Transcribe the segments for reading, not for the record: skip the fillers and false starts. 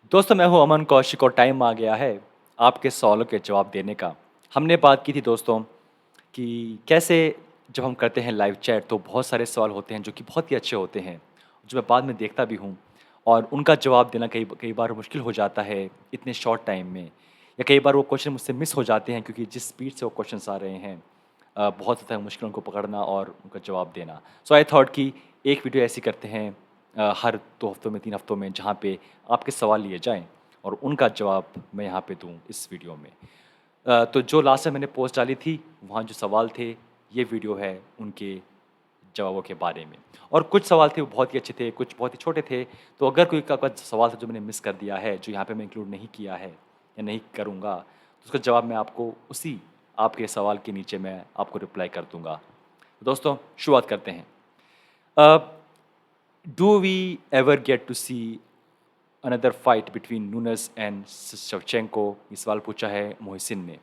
दोस्तों मैं हूं अमन कौशिक और टाइम आ गया है आपके सवालों के जवाब देने का। हमने बात की थी दोस्तों कि कैसे जब हम करते हैं लाइव चैट तो बहुत सारे सवाल होते हैं जो कि बहुत ही अच्छे होते हैं, जो मैं बाद में देखता भी हूं और उनका जवाब देना कई कई बार मुश्किल हो जाता है इतने शॉर्ट टाइम में, या कई बार वो क्वेश्चन मुझसे मिस हो जाते हैं क्योंकि जिस स्पीड से वो क्वेश्चंस आ रहे हैं बहुत होता है मुश्किल उनको पकड़ना और उनका जवाब देना। सो आई थॉट कि एक वीडियो ऐसी करते हैं हर 2 हफ्तों में 3 हफ्तों में, जहाँ पे आपके सवाल लिए जाएँ और उनका जवाब मैं यहाँ पे दूँ इस वीडियो में। तो जो लास्ट टाइम मैंने पोस्ट डाली थी, वहाँ जो सवाल थे, ये वीडियो है उनके जवाबों के बारे में। और कुछ सवाल थे वो बहुत ही अच्छे थे, कुछ बहुत ही छोटे थे। तो अगर कोई का सवाल था जो मैंने मिस कर दिया है, जो यहाँ पे मैं इंक्लूड नहीं किया है या नहीं करूँगा, तो उसका जवाब मैं आपको उसी आपके सवाल के नीचे मैं आपको रिप्लाई कर दूँगा। तो दोस्तों शुरुआत करते हैं। Uh, do we ever get to see another fight between Nunes and Shevchenko? ये सवाल पूछा है मोहसिन ने।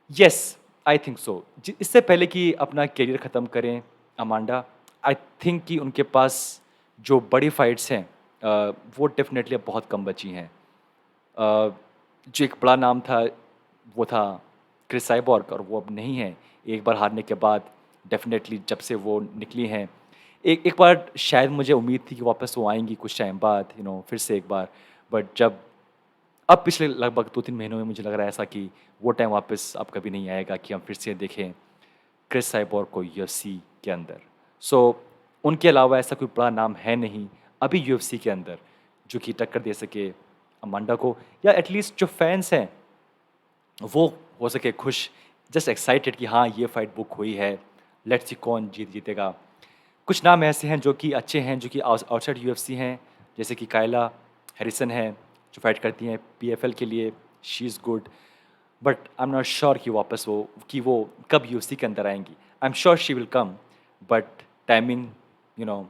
Yes, I think so. इससे पहले कि अपना करियर ख़त्म करें अमांडा, आई थिंक कि उनके पास जो बड़ी फाइट्स हैं वो डेफिनेटली अब बहुत कम बची हैं। जो एक बड़ा नाम था वो था क्रिस साइबोर्ग, और वो अब नहीं है। एक बार हारने के बाद डेफिनेटली जब से वो निकली हैं, एक एक बार शायद मुझे उम्मीद थी कि वापस वो आएँगी कुछ टाइम बाद, फिर से एक बार। बट जब अब पिछले लगभग 2-3 महीनों में मुझे लग रहा है ऐसा कि वो टाइम वापस अब कभी नहीं आएगा कि हम फिर से देखें क्रिस साइबोर्ग को यूएफसी के अंदर। सो उनके अलावा ऐसा कोई बड़ा नाम है नहीं अभी यूएफसी के अंदर जो कि टक्कर दे सके अमांडा को, या एटलीस्ट जो फैंस हैं वो हो सके खुश, जस्ट एक्साइटेड कि हाँ ये फाइट बुक हुई है, लेट्स सी कौन जीतेगा। कुछ नाम ऐसे हैं जो कि अच्छे हैं, जो कि आउटसाइड यूएफसी हैं, जैसे कि कायला हैरिसन है जो फाइट करती हैं पीएफएल के लिए, she is good. But I am not sure कि वो कब यूएफसी के अंदर आएंगी। I am sure she will come, but timing, you know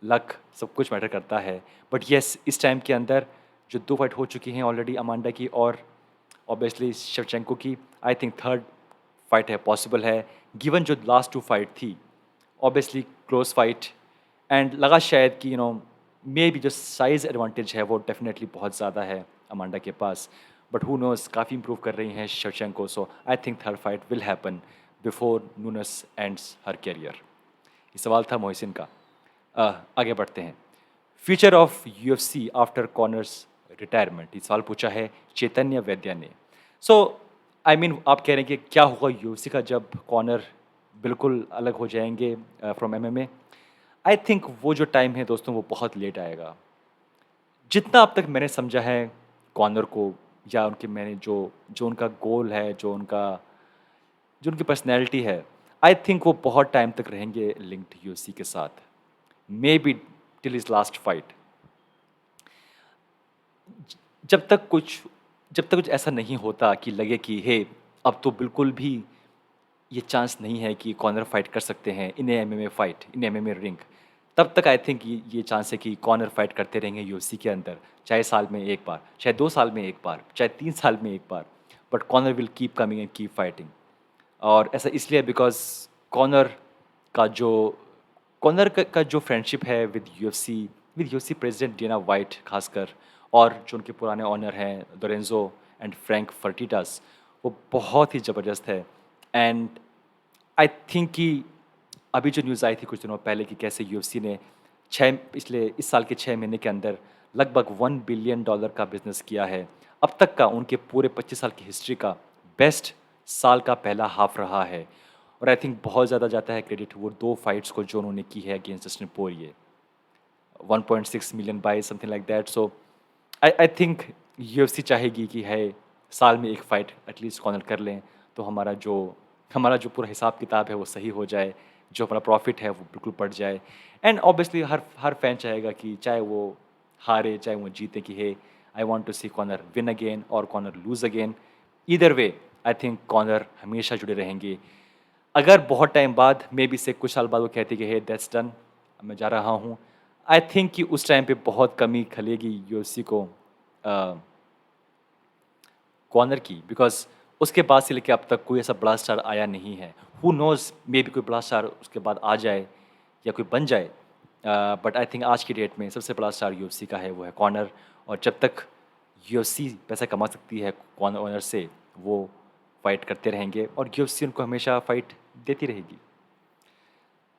luck, सब कुछ मैटर करता है। बट येस, इस टाइम के अंदर जो 2 फाइट हो चुकी हैं ऑलरेडी अमांडा की और ऑब्वियसली शेवचेंको की, आई थिंक थर्ड फाइट है, पॉसिबल है, गिवन जो लास्ट 2 फाइट थी ऑब्वियसली क्लोज फाइट। एंड लगा शायद कि मे बी जो साइज़ एडवांटेज है वो डेफिनेटली बहुत ज़्यादा है अमांडा के पास। बट हु नोज़, काफ़ी इंप्रूव कर रही हैं Shevchenko, so I think third fight will happen before Nunes ends her career. ये सवाल था मोहसिन का। आगे बढ़ते हैं। Future of UFC after corners retirement, ये सवाल पूछा है चैतन्य वैद्या ने। सो आई मीन आप कह रहे हैं कि क्या होगा यूएफसी का जब कॉनर बिल्कुल अलग हो जाएंगे फ्रॉम एमएमए? आई थिंक वो जो टाइम है दोस्तों वो बहुत लेट आएगा। जितना अब तक मैंने समझा है कॉनर को, या उनके मैंने जो जो उनका गोल है, जो उनकी पर्सनैलिटी है, आई थिंक वो बहुत टाइम तक रहेंगे लिंक्ड यूएफसी के साथ, may be till is last fight. जब तक कुछ जब तक कुछ ऐसा नहीं होता कि लगे कि हे अब तो बिल्कुल भी ये चांस नहीं है कि कॉर्नर फाइट कर सकते हैं इन एमएमए फाइट, इन एमएमए रिंग, तब तक आई थिंक ये चांस है कि कॉर्नर फाइट करते रहेंगे यूएफसी के अंदर, चाहे साल में एक बार, चाहे 2 साल में एक बार, चाहे 3 साल में एक बार। But Conor will keep coming and keep fighting. और ऐसा इसलिए बिकॉज कॉर्नर का जो का जो फ्रेंडशिप है with UFC president Dana White खासकर, और जो उनके पुराने ऑनर हैं लोरेंजो एंड फ्रैंक फर्टिटास, वो बहुत ही ज़बरदस्त है। एंड आई थिंक कि अभी जो न्यूज़ आई थी कुछ दिनों पहले कि कैसे यूएफसी ने इस साल के 6 महीने के अंदर लगभग $1 बिलियन का बिजनेस किया है। अब तक का उनके पूरे 25 साल की हिस्ट्री का बेस्ट साल का पहला हाफ रहा है। और आई थिंक बहुत ज़्यादा जाता है क्रेडिट वो 2 फाइट्स को जो उन्होंने की है against Justin Poirier, 1.6 million by something like that. So I think UFC चाहेगी कि है साल में एक फ़ाइट एटलीस्ट कॉर्नर कर लें, तो हमारा जो पूरा हिसाब किताब है वो सही हो जाए, जो हमारा प्रॉफिट है वो बिल्कुल बढ़ जाए। एंड ऑब्वियसली हर फैन चाहेगा कि चाहे वो हारे चाहे वो जीते कि hey I want to see Conor win again और Conor lose again. Either way I think Conor हमेशा जुड़े रहेंगे। अगर बहुत टाइम बाद, मे बी से कुछ साल बाद वो कहती कि हे दैट्स डन, मैं जा रहा हूँ, आई थिंक कि उस टाइम पे बहुत कमी खलेगी यूएफसी को कॉर्नर की, बिकॉज उसके बाद से लेके अब तक कोई ऐसा बड़ा स्टार आया नहीं है। हु नोज़, मे बी कोई बड़ा स्टार उसके बाद आ जाए या कोई बन जाए, बट आई थिंक आज की डेट में सबसे बड़ा स्टार यूएफसी का है, वो है कॉनर। और जब तक यूएफसी पैसा कमा सकती है कॉनर से, वो फाइट करते रहेंगे और यूएफसी उनको हमेशा फाइट देती रहेगी।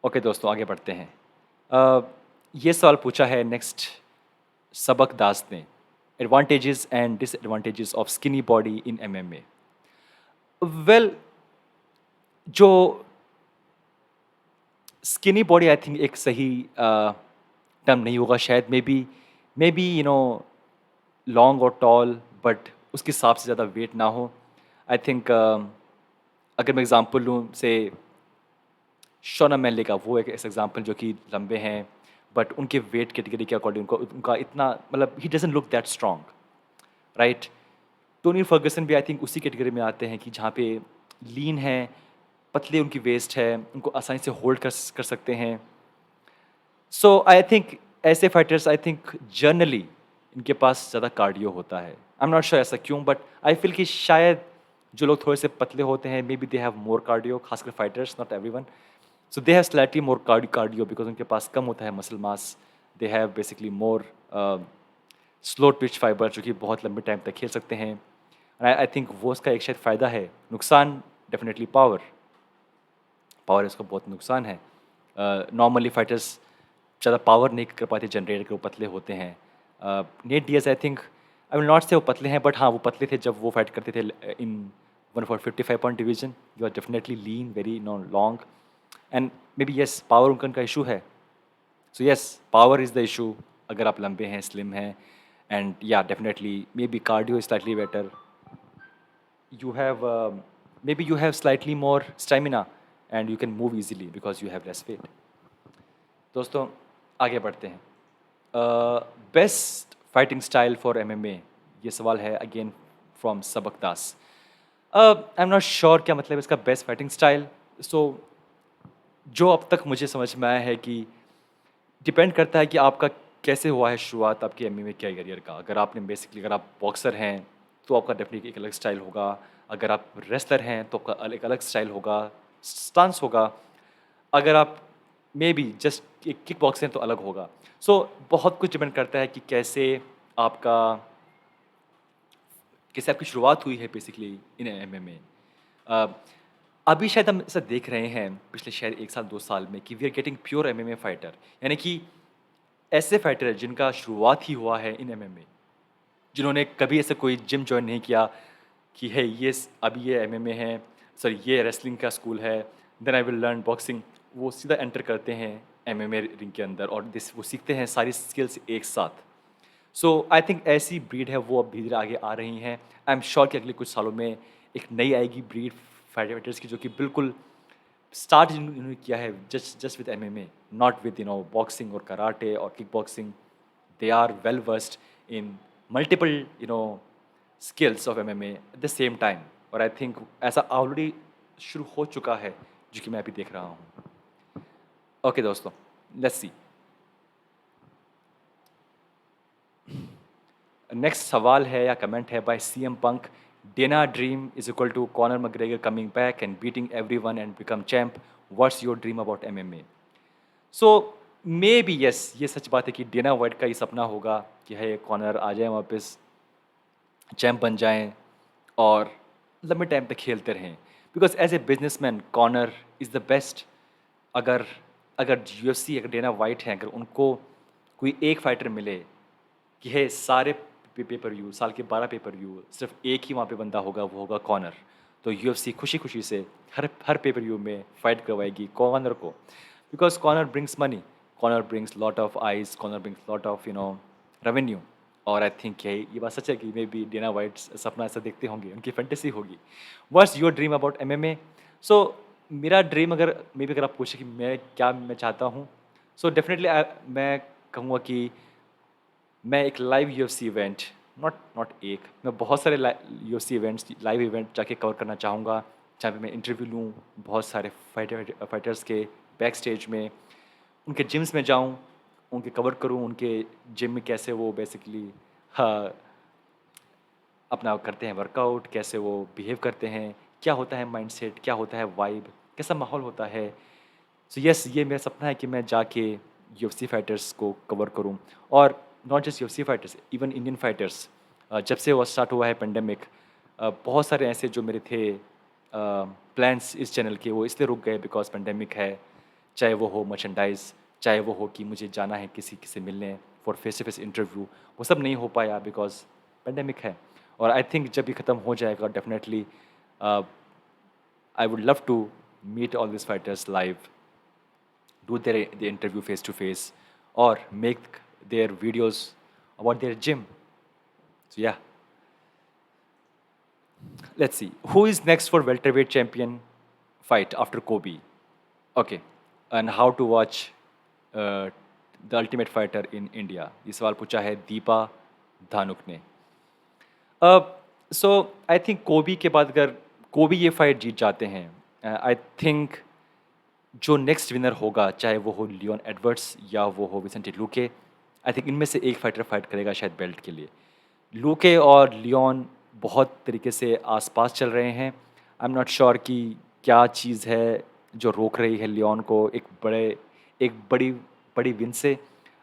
ओके दोस्तों, आगे बढ़ते हैं। अ, ये सवाल पूछा है नेक्स्ट सबक दास ने, advantages and disadvantages of skinny body in MMA. Well, जो स्किनी बॉडी आई थिंक एक सही टर्म नहीं होगा शायद, मे बी लॉन्ग और टॉल, बट उसके हिसाब से ज़्यादा वेट ना हो। आई थिंक अगर मैं एग्जांपल लूँ से शोना मैनले का, वो एक ऐसा एग्जांपल जो कि लंबे हैं, बट उनके वेट कैटेगरी के अकॉर्डिंग उनको उनका इतना मतलब he doesn't look that strong, right. Tony Fergusson भी आई थिंक उसी कैटेगरी में आते हैं कि जहाँ पे लीन है, पतले उनकी वेस्ट है, उनको आसानी से होल्ड कर सकते हैं। सो आई थिंक ऐसे फाइटर्स आई थिंक जनरली इनके पास ज़्यादा कार्डियो होता है। आई एम नॉट श्योर ऐसा क्यों, बट आई फील कि शायद जो लोग थोड़े से पतले होते हैं, maybe they have more cardio, खासकर fighters, not everyone. So they have slightly more cardio because उनके पास कम होता है muscle mass. They have basically more slow twitch fiber, जो कि बहुत लंबे टाइम तक खेल सकते हैं। आई थिंक वो उसका एक शायद फ़ायदा है। नुकसान डेफिनेटली पावर, पावर इसका बहुत नुकसान है। नॉर्मली फाइटर्स ज़्यादा पावर नहीं कर पाते जनरेट, के वो पतले होते हैं। Nate Diaz I think, I will not से वो पतले हैं, बट हाँ वो पतले थे जब वो फाइट करते थे in 155 pound division. You are definitely lean, very long, and maybe yes power उनका इशू है। So yes, power is the issue अगर आप लंबे हैं, स्लिम हैं, एंड या definitely maybe cardio is slightly better. you have maybe you have slightly more stamina and you can move easily because you have less weight. दोस्तों, आगे बढ़ते हैं। Best fighting style for MMA, ये सवाल है again from सबक दास। आई am not sure क्या मतलब इसका बेस्ट फाइटिंग स्टाइल। सो जो अब तक मुझे समझ में आया है कि डिपेंड करता है कि आपका कैसे हुआ है शुरुआत आपके एमएमए के करियर का। अगर आपने बेसिकली अगर आप बॉक्सर हैं तो आपका डेफिनेटली एक अलग स्टाइल होगा। अगर आप रेसलर हैं तो आपका एक अलग स्टाइल होगा, स्टांस होगा। अगर आप मे बी जस्ट एक किक बॉक्सर हैं तो अलग होगा। सो बहुत कुछ डिपेंड करता है कि आपका कैसे आपकी शुरुआत हुई है बेसिकली इन एमएमए। अभी शायद हम ऐसा देख रहे हैं पिछले शायद 1 साल 2 साल में कि we are getting pure MMA fighter, यानी कि ऐसे फाइटर हैं जिनका शुरुआत ही हुआ है इन एमएमए, जिन्होंने कभी ऐसे कोई जिम जॉइन नहीं किया कि है अभी ये एमएमए है, सॉरी ये रेसलिंग का स्कूल है, then I will learn boxing. वो सीधा एंटर करते हैं एमएमए रिंग के अंदर और वो सीखते हैं सारी स्किल्स एक साथ। सो आई थिंक ऐसी ब्रीड है वो अब धीरे धीरे आगे आ रही हैं। आई एम श्योर कि अगले कुछ सालों में एक नई आएगी ब्रीड फाइटर्स की, जो कि बिल्कुल स्टार्ट इन्होंने किया है just with MMA, not with boxing और कराटे और kick boxing. They are well versed in multiple skills of MMA at the same time. और आई थिंक ऐसा ऑलरेडी शुरू हो चुका है, जो कि मैं अभी देख रहा हूँ। ओके दोस्तों, लेट्स सी। नेक्स्ट सवाल है या कमेंट है by CM Punk, Dana dream is equal to Conor McGregor coming back and beating everyone and become champ, what's your dream about MMA. So maybe yes, ये सच बात है कि Dana white का ये सपना होगा कि है कॉनर आ जाए वापस, चैम्प बन जाएं और लंबे टाइम तक खेलते रहें। Because as a businessman Conor is the best. अगर अगर यूएफसी, अगर डेना वाइट हैं, अगर उनको कोई एक फाइटर मिले कि है सारे पेपर व्यू, साल के 12 पेपर व्यू सिर्फ एक ही वहाँ पे बंदा होगा, वो होगा कॉनर, तो यूएफसी खुशी खुशी से हर पेपर व्यू में फाइट करवाएगी कॉनर को। Because Conor brings money, Conor brings lot of eyes, Conor brings lot of revenue. और आई थिंक ये बात सच है कि मे बी डेना वाइट सपना ऐसा देखते होंगे, उनकी फैंटेसी होगी। What's your dream about MMA. So मेरा ड्रीम, अगर मे बी अगर आप पूछे कि मैं चाहता हूँ, सो डेफिनेटली मैं कहूँगा कि मैं एक लाइव यूएफसी इवेंट, नॉट एक, मैं बहुत सारे यूएफसी इवेंट्स, लाइव इवेंट जाके कवर करना चाहूँगा, जहाँ पे मैं इंटरव्यू लूँ बहुत सारे फाइटर्स के बैक स्टेज में, उनके जिम्स में जाऊँ, उनके कवर करूँ, उनके जिम में कैसे वो बेसिकली हाँ अपना करते हैं वर्कआउट, कैसे वो बिहेव करते हैं, क्या होता है माइंडसेट, क्या होता है वाइब, कैसा माहौल होता है। सो यस, ये मेरा सपना है कि मैं जाके यूएफसी फाइटर्स को कवर करूं, और not just UFC fighters, even Indian fighters. जब से वो स्टार्ट हुआ है पेंडेमिक, बहुत सारे ऐसे जो मेरे थे प्लान्स इस चैनल के, वो इसलिए रुक गए बिकॉज पेंडेमिक है। चाहे वो हो मर्चेंडाइज, चाहे वो हो कि मुझे जाना है किसी से मिलने for face to face interview, वो सब नहीं हो पाया बिकॉज पेंडेमिक है। और आई थिंक जब ये ख़त्म हो जाएगा definitely I would love to meet all these fighters live, do the interview face to face, or make their videos about their gym. So yeah, let's see who is next for welterweight champion fight after Kobe. Okay, and how to watch the ultimate fighter in India. ये सवाल पूछा है दीपा धानुक ने। सो I think कोबी के बाद अगर कोबी ये फाइट जीत जाते हैं, आई थिंक जो नेक्स्ट विनर होगा, चाहे वो हो लियोन एडवर्ड्स या वो हो विसेंटे लूके, आई थिंक इनमें से एक फाइटर फाइट करेगा शायद बेल्ट के लिए। लूके और लियोन बहुत तरीके से आसपास चल रहे हैं। आई एम नॉट श्योर कि क्या चीज़ है जो रोक रही है लियोन को एक बड़ी बड़ी विन से।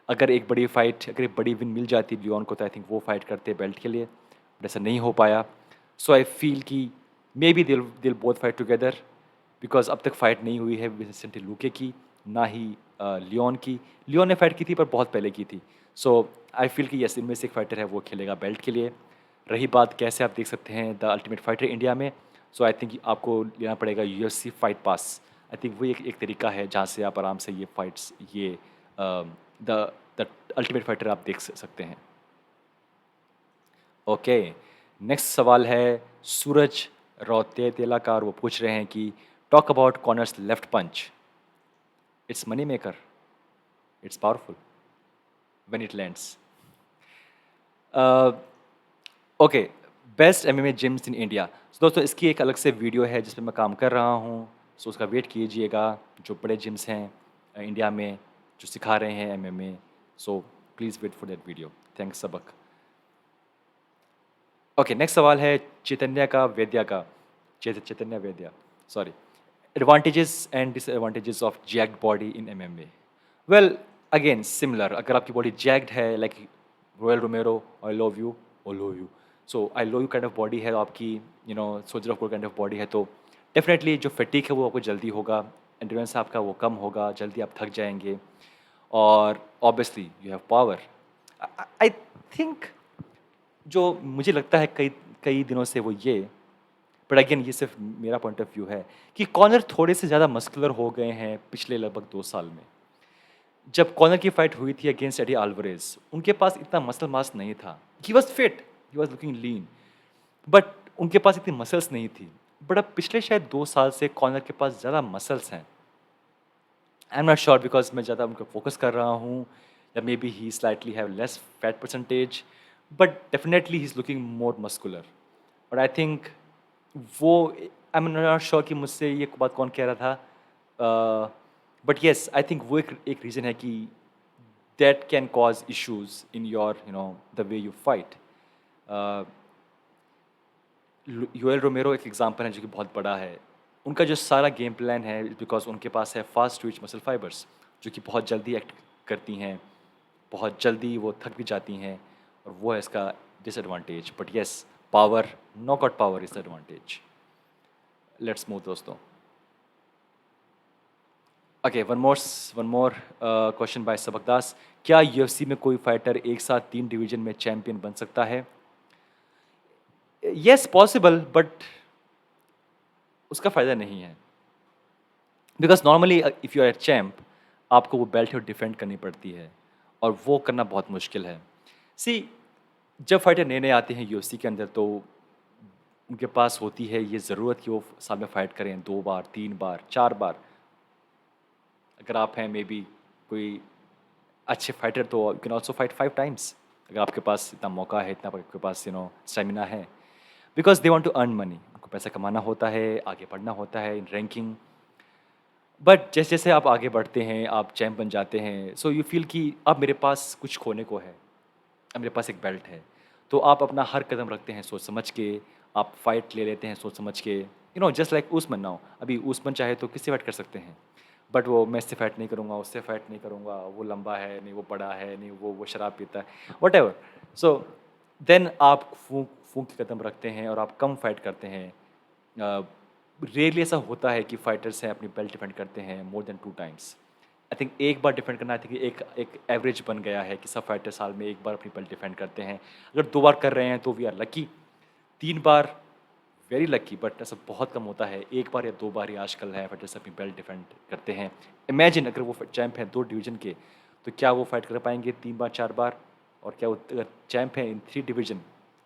अगर एक बड़ी विन मिल जाती लियोन को, तो आई थिंक वो फाइट करते बेल्ट के लिए, बट ऐसा नहीं हो पाया। सो आई फील कि मे बी दिल बोथ फाइट टुगेदर, बिकॉज अब तक फाइट नहीं हुई है विसेंटे लूके की, ना ही लियोन की। लियोन ने फाइट की थी पर बहुत पहले की थी। सो आई फील कि यस, इनमें से एक फाइटर है वो खेलेगा बेल्ट के लिए। रही बात कैसे आप देख सकते हैं द अल्टीमेट फाइटर इंडिया में, सो आई थिंक आपको लेना पड़ेगा यूएफसी फाइट पास। आई थिंक वो एक तरीका है जहाँ से आप आराम से ये फाइट्स, ये द द अल्टीमेट फाइटर आप देख सकते हैं। ओके, नेक्स्ट सवाल है सूरज रौतेला का, और वो पूछ रहे हैं कि talk about Conor's left punch, it's money maker, it's powerful when it lands. Okay, best MMA gyms in India. दोस्तों इसकी एक अलग से वीडियो है जिस पे मैं काम कर रहा हूँ, सो उसका वेट कीजिएगा। जो बड़े जिम्स हैं इंडिया में जो सिखा रहे हैं MMA, so please wait for that video. Thanks सबक। ओके, नेक्स्ट सवाल है चैतन्य का वैद्या का, Chaitanya Vaidya, sorry. Advantages and disadvantages of jacked body in MMA. Well again similar, अगर आपकी बॉडी जैक्ड है like Yoel Romero, I love you, I love you, so I love you kind of body है आपकी, soldier of kind of body है, तो definitely जो fatigue है वो आपको जल्दी होगा, एंड्योरेंस आपका वो कम होगा, जल्दी आप थक जाएंगे, और obviously you have power. I think जो मुझे लगता है कई कई दिनों से वो ये, बट अगेन ये सिर्फ मेरा पॉइंट ऑफ व्यू है कि कॉर्नर थोड़े से ज़्यादा मस्कुलर हो गए हैं पिछले लगभग 2 साल में। जब कॉर्नर की फाइट हुई थी अगेंस्ट एडी अल्वारेज, उनके पास इतना मसल मास नहीं था। He was fit, he was looking lean, but उनके पास इतनी मसल्स नहीं थी। बट अब पिछले शायद 2 साल से कॉर्नर के पास ज़्यादा मसल्स हैं। आई एम नॉट श्योर बिकॉज मैं ज़्यादा उनको फोकस कर रहा हूँ, या may be he slightly have less fat percentage, but definitely he is looking more muscular. और आई थिंक वो, आई एम नॉट श्योर कि मुझसे ये बात कौन कह रहा था, बट येस आई थिंक वो एक रीज़न है कि that can cause issues in your the way you fight. Yoel Romero एक एग्जांपल है जो कि बहुत बड़ा है। उनका जो सारा गेम प्लान है बिकॉज उनके पास है फास्ट ट्विच मसल फाइबर्स जो कि बहुत जल्दी एक्ट करती हैं, बहुत जल्दी वो थक भी जाती हैं, और वो है इसका disadvantage. But yes, power, knockout power is the advantage. Let's move दोस्तों। Okay, one more question by सबकदास। क्या यूएफसी में कोई फाइटर एक साथ 3 डिवीजन में चैंपियन बन सकता है? येस पॉसिबल, बट उसका फ़ायदा नहीं है, because normally if you are a champ, आपको वो बेल्ट डिफेंड करनी पड़ती है, और वो करना बहुत मुश्किल है। सी, जब फाइटर नए नए आते हैं यूएफसी के अंदर, तो उनके पास होती है ये ज़रूरत कि वो साल में फ़ाइट करें 2 बार, 3 बार, 4 बार। अगर आप हैं मे बी कोई अच्छे फाइटर, तो you can also fight 5 times, अगर आपके पास इतना मौका है, इतना आपके पास स्टेमिना है, because they want to earn money. उनको पैसा कमाना होता है, आगे बढ़ना होता है इन रैंकिंग। बट जैसे जैसे आप आगे बढ़ते हैं, आप चैम्प बन जाते हैं, सो यू फील कि अब मेरे पास कुछ खोने को है, अब मेरे पास एक बेल्ट है, तो आप अपना हर कदम रखते हैं सोच समझ के, आप फाइट ले लेते हैं सोच समझ के, जस्ट लाइक उस्मान नाउ। अभी उस्मान चाहे तो किससे फाइट कर सकते हैं, बट वो मैं इससे फाइट नहीं करूँगा, उससे फाइट नहीं करूँगा, वो लंबा है नहीं, वो बड़ा है नहीं, वो शराब पीता है, वट एवर। सो देन आप फूंक फूंक के कदम रखते हैं और आप कम फाइट करते हैं। रेयरली ऐसा होता है कि फाइटर्स हैं अपनी बेल्ट डिफेंड करते हैं more than 2 times. I think एक बार डिफेंड करना, आई थिंक एक एक एवरेज बन गया है कि सब फाइटर साल में एक बार अपनी बेल्ट डिफेंड करते हैं। अगर 2 बार कर रहे हैं तो वी आर लकी, 3 बार वेरी लकी, बट ऐसा बहुत कम होता है। एक बार या 2 बार ही आजकल है फाइटर्स अपनी बेल्ट डिफेंड करते हैं। इमेजिन अगर वो चैंप हैं 2 डिवीजन के, तो क्या वो फाइट कर पाएंगे 3 बार 4 बार? और क्या वो अगर चैंप हैं इन 3 division,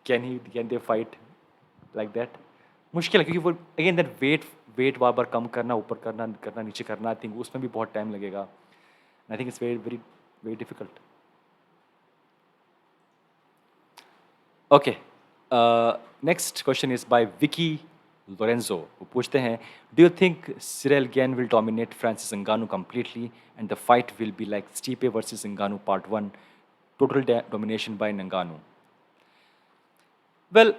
can they fight like that? मुश्किल है, क्योंकि वो अगेन दैट वेट वेट बार बार कम करना, ऊपर करना करना नीचे करना, आई थिंक उसमें भी बहुत टाइम लगेगा। I think it's very very very difficult. Okay, next question is by Vicky Lorenzo. वो पूछते हैं, do you think Ciryl Gane will dominate Francis Ngannou completely and the fight will be like Stipe versus Ngannou part 1, total domination by Ngannou? Well,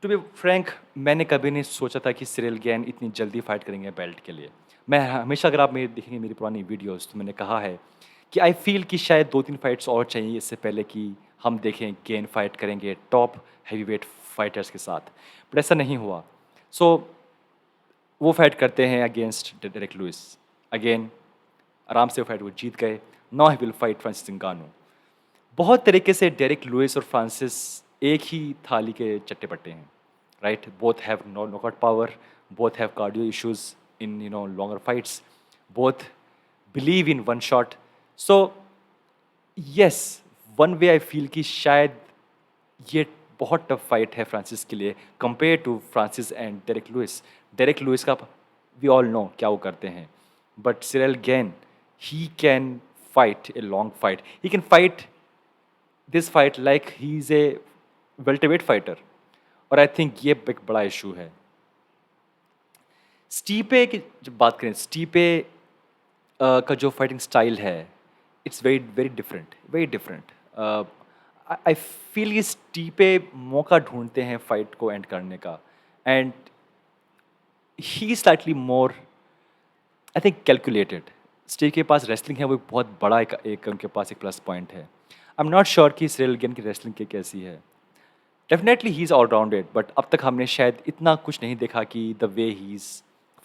to be frank, मैंने कभी नहीं सोचा था कि Ciryl gain इतनी जल्दी फाइट करेंगे belt के लिए। मैं हमेशा, अगर आप मेरी देखेंगे मेरी पुरानी वीडियोस, तो मैंने कहा है कि आई फील कि शायद 2-3 फाइट्स और चाहिए इससे पहले कि हम देखें गेन फाइट करेंगे टॉप हैवीवेट फाइटर्स के साथ, बट ऐसा नहीं हुआ। सो वो फाइट करते हैं अगेंस्ट डेरेक लुइस। अगेन आराम से वो फाइट वो जीत गए। Now he will fight Francis Ngannou. बहुत तरीके से डेरिक लुइस और फ्रांसिस एक ही थाली के चट्टे पट्टे हैं, right? Both have knockout power, both have cardio issues in longer fights, both believe in one shot. So yes, one way I feel कि शायद ये बहुत टफ फाइट है फ्रांसिस के लिए compare to Francis and Derrick Lewis. Derrick Lewis का we all know क्या वो करते हैं, but Ciryl Gane, he can fight a long fight, he can fight this fight like he is a welterweight fighter. और I think ये एक बड़ा issue है। स्टीपे की जब बात करें, स्टीपे का जो फाइटिंग स्टाइल है, it's very very different, very different. I feel ये स्टीपे मौका ढूंढते हैं फाइट को एंड करने का, and he slightly more, I think, calculated. Steve के पास रेसलिंग है, वो एक बहुत बड़ा एक उनके पास एक प्लस पॉइंट है। आई एम नॉट श्योर कि सिरिल गेन की रेसलिंग की कैसी है। डेफिनेटली ही इज़ ऑलराउंडेड, बट अब तक हमने शायद इतना कुछ नहीं देखा कि the way he is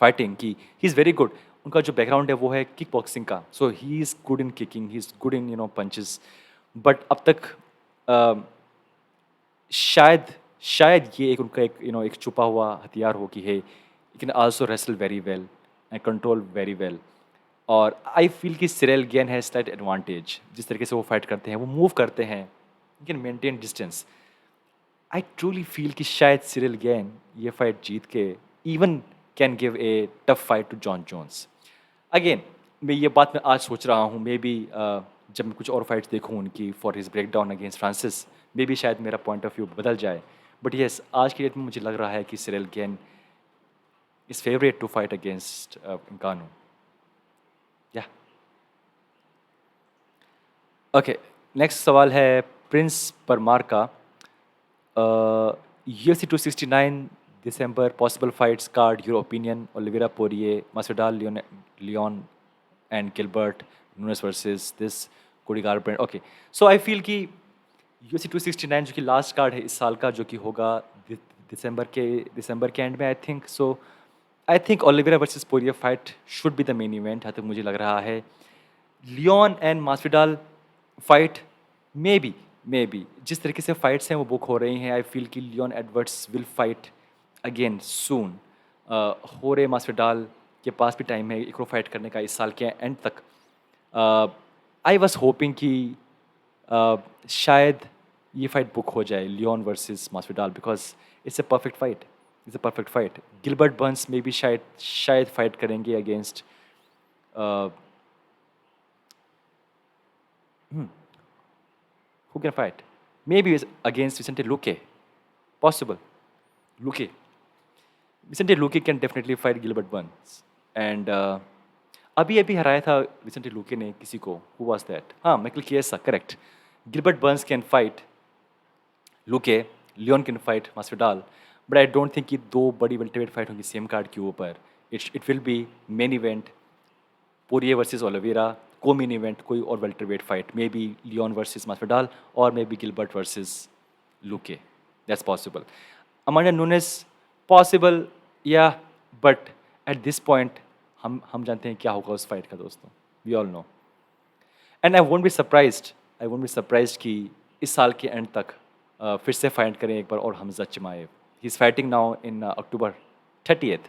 fighting, कि ही इज़ वेरी गुड। उनका जो बैकग्राउंड है वो है किक बॉक्सिंग का, so he is good in kicking, he is good in punches. But अब तक शायद शायद ये एक उनका एक एक छुपा हुआ हथियार हो कि है, you can also wrestle very well and control very well. और आई फील कि Ciryl Gane has that advantage, जिस तरीके से वो फाइट करते हैं, वो मूव करते हैं, you can maintain distance. I truly feel कि शायद सिरिल गैन ये फाइट जीत के even can give a tough fight to Jon Jones. Again, मैं ये बात मैं आज सोच रहा हूँ, मे बी जब मैं कुछ और फाइट्स देखूँ उनकी for his break down against Francis, maybe शायद मेरा पॉइंट ऑफ व्यू बदल जाए। बट येस, आज की डेट में मुझे लग रहा है कि Ciryl Gane is favourite to fight against Ngannou. या ओके, नेक्स्ट सवाल है प्रिंस परमार का। UFC 269 December possible fights card, your opinion? Oliveira Poirier, Masvidal, Leon and Gilbert, Nunes versus this Cody Garbrandt. Okay, so I feel कि UFC 269 जो कि last card है इस साल का, जो कि होगा दिसंबर के एंड में, I think Oliveira versus Poirier fight should be the main event, जहाँ तक मुझे लग रहा है। Leon and Masvidal fight, maybe जिस तरीके से फाइट्स हैं वो बुक हो रही हैं, आई फील कि Leon Edwards will fight again soon. होरे मास्विडाल के पास भी टाइम है एक और फाइट करने का इस साल के एंड तक। आई वॉज होपिंग कि शायद ये फाइट बुक हो जाए, Leon versus Masvidal, because it's a perfect fight, it's a perfect fight. Gilbert Burns में भी शायद फाइट करेंगे against who can fight? Maybe against Vicente Luque. Possible. Luque. Vicente Luque can definitely fight Gilbert Burns. And अभी अभी हराया था Vicente लुके ने किसी को. Who was that? हाँ, Michael किएसा, correct. Gilbert Burns can fight Luque. Leon can fight Masvidal. But I don't think कि दो बड़ी welterweight fight होंगी सेम कार्ड के ऊपर. It will be main event Poirier versus Oliveira, co-main event कोई और welterweight fight, maybe Leon versus Masvidal और maybe Gilbert versus Luque, that's possible. Amanda Nunes possible, yeah, but at this point हम जानते हैं क्या होगा उस फाइट का दोस्तों, we all know. And I won't be surprised कि इस साल के एंड तक फिर से फाइट करें एक बार और Hamza चिमाएव। He is fighting now in October 30th